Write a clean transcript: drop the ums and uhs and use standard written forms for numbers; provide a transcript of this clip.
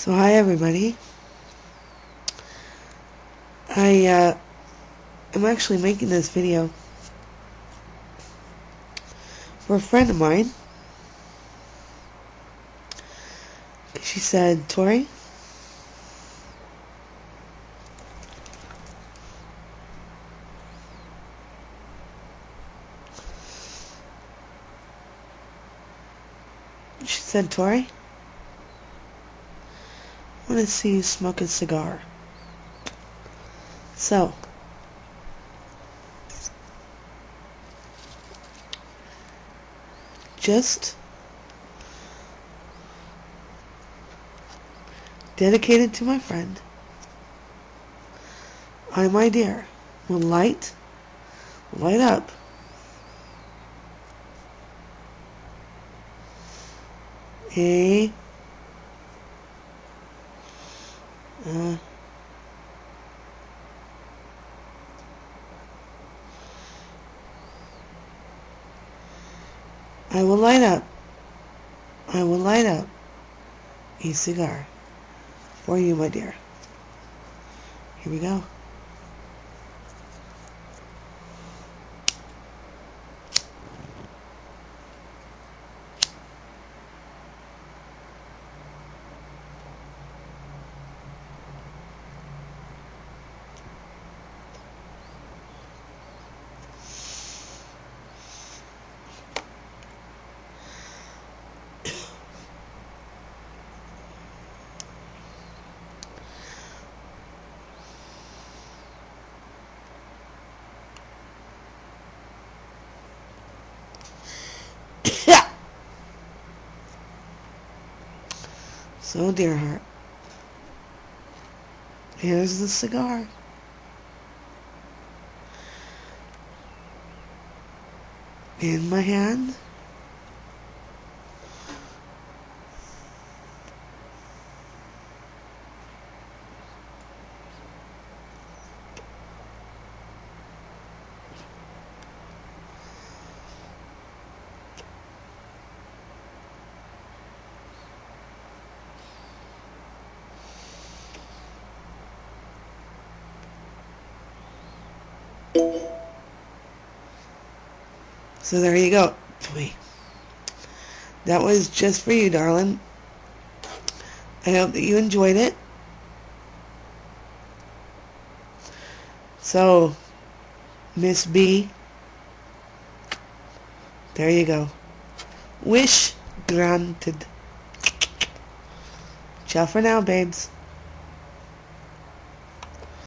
So hi everybody. I am actually making this video for a friend of mine. She said, Tori, I want to see you smoke a cigar. So, just dedicated to my friend, I, my dear, will light up a I will light up a cigar for you, my dear. Here we go. So, dear heart, here's the cigar. In my hand. So there you go. That was just for you, darling. I hope that you enjoyed it. So, Miss B, there you go. Wish granted. Ciao for now, babes.